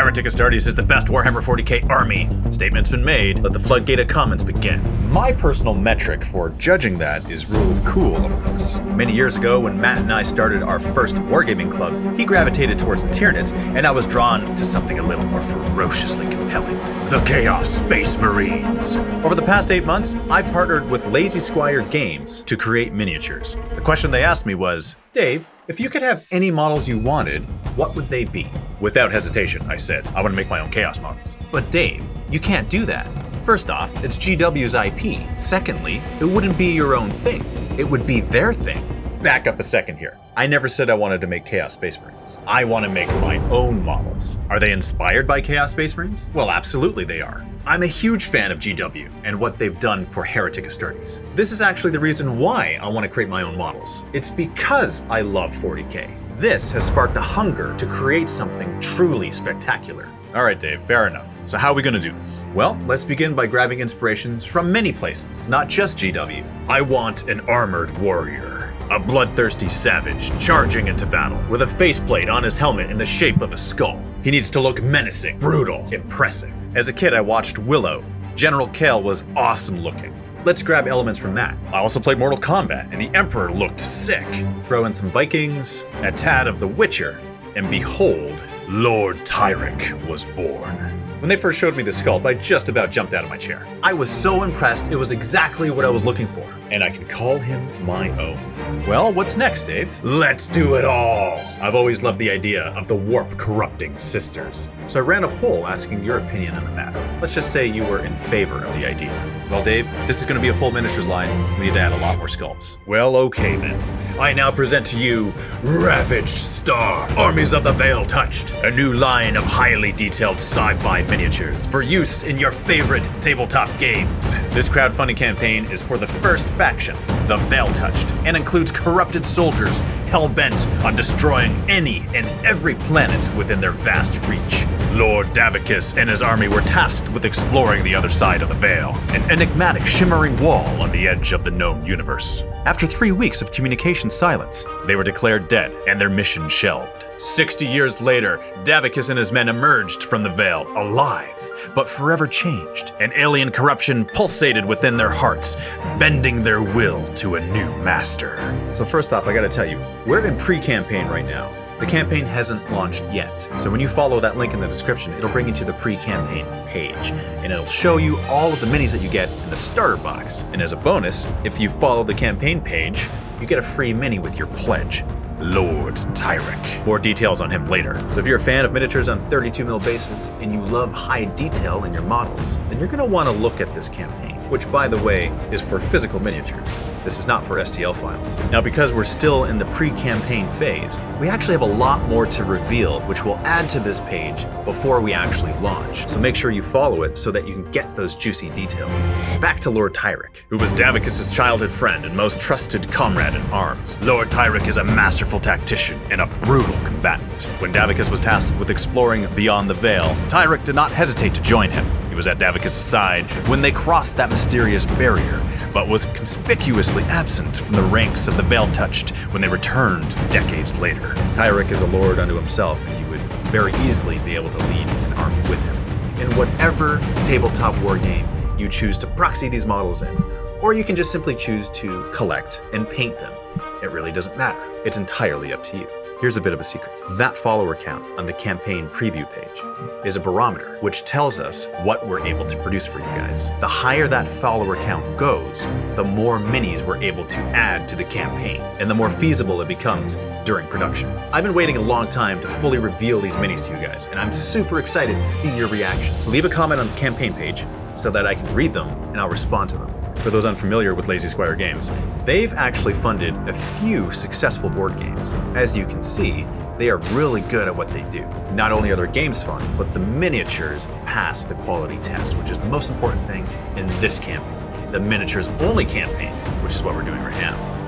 Heretic Astartes is the best Warhammer 40k army. Statement's been made. Let the floodgate of comments begin. My personal metric for judging that is rule of cool, of course. Many years ago, when Matt and I started our first wargaming club, he gravitated towards the Tyranids, and I was drawn to something a little more ferociously compelling. The Chaos Space Marines. Over the past 8 months, I partnered with Lazy Squire Games to create miniatures. The question they asked me was, Dave, if you could have any models you wanted, what would they be? Without hesitation, I said, I want to make my own Chaos models. But Dave, you can't do that. First off, it's GW's IP. Secondly, it wouldn't be your own thing. It would be their thing. Back up a second here. I never said I wanted to make Chaos Space Marines. I want to make my own models. Are they inspired by Chaos Space Marines? Well, absolutely they are. I'm a huge fan of GW and what they've done for Heretic Astartes. This is actually the reason why I want to create my own models. It's because I love 40k. This has sparked a hunger to create something truly spectacular. All right, Dave, fair enough. So how are we gonna do this? Well, let's begin by grabbing inspirations from many places, not just GW. I want an armored warrior, a bloodthirsty savage charging into battle with a faceplate on his helmet in the shape of a skull. He needs to look menacing, brutal, impressive. As a kid, I watched Willow. General Kale was awesome looking. Let's grab elements from that. I also played Mortal Kombat, and the Emperor looked sick. Throw in some Vikings, a tad of The Witcher, and behold, Lord Tyrek was born. When they first showed me the sculpt, I just about jumped out of my chair. I was so impressed, it was exactly what I was looking for, and I can call him my own. Well, what's next, Dave? Let's do it all! I've always loved the idea of the warp-corrupting sisters, so I ran a poll asking your opinion on the matter. Let's just say you were in favor of the idea. Well, Dave, if this is going to be a full miniatures line, we need to add a lot more sculpts. Well, okay then. I now present to you Ravaged Star, Armies of the Veil Touched, a new line of highly detailed sci-fi miniatures for use in your favorite tabletop games. This crowdfunding campaign is for the first faction, the Veil Touched, and includes corrupted soldiers hell-bent on destroying any and every planet within their vast reach. Lord Davicus and his army were tasked with exploring the other side of the Veil, an enigmatic shimmering wall on the edge of the known universe. After 3 weeks of communication silence, they were declared dead and their mission shelved. 60 years later, Davicus and his men emerged from the Veil, alive, but forever changed. An alien corruption pulsated within their hearts, bending their will to a new master. So first off, I gotta tell you, we're in pre-campaign right now. The campaign hasn't launched yet, so when you follow that link in the description, it'll bring you to the pre-campaign page, and it'll show you all of the minis that you get in the starter box. And as a bonus, if you follow the campaign page, you get a free mini with your pledge. Lord Tyrek. More details on him later. So if you're a fan of miniatures on 32mm bases and you love high detail in your models, then you're going to want to look at this campaign, which by the way is for physical miniatures. This is not for STL files. Now because we're still in the pre-campaign phase, we actually have a lot more to reveal which we'll add to this page before we actually launch. So make sure you follow it so that you can get those juicy details. Back to Lord Tyrek, who was Davicus' childhood friend and most trusted comrade in arms. Lord Tyrek is a masterful tactician and a brutal combatant. When Davicus was tasked with exploring beyond the Veil, Tyrek did not hesitate to join him. He was at Davicus' side when they crossed that mysterious barrier, but was conspicuously absent from the ranks of the Veil Touched when they returned decades later. Tyrek is a lord unto himself, and you would very easily be able to lead an army with him in whatever tabletop wargame you choose to proxy these models in, or you can just simply choose to collect and paint them. It really doesn't matter. It's entirely up to you. Here's a bit of a secret. That follower count on the campaign preview page is a barometer which tells us what we're able to produce for you guys. The higher that follower count goes, the more minis we're able to add to the campaign, and the more feasible it becomes during production. I've been waiting a long time to fully reveal these minis to you guys, and I'm super excited to see your reactions. So leave a comment on the campaign page so that I can read them and I'll respond to them. For those unfamiliar with Lazy Squire Games, they've actually funded a few successful board games. As you can see, they are really good at what they do. Not only are their games fun, but the miniatures pass the quality test, which is the most important thing in this campaign. The miniatures only campaign, which is what we're doing right now.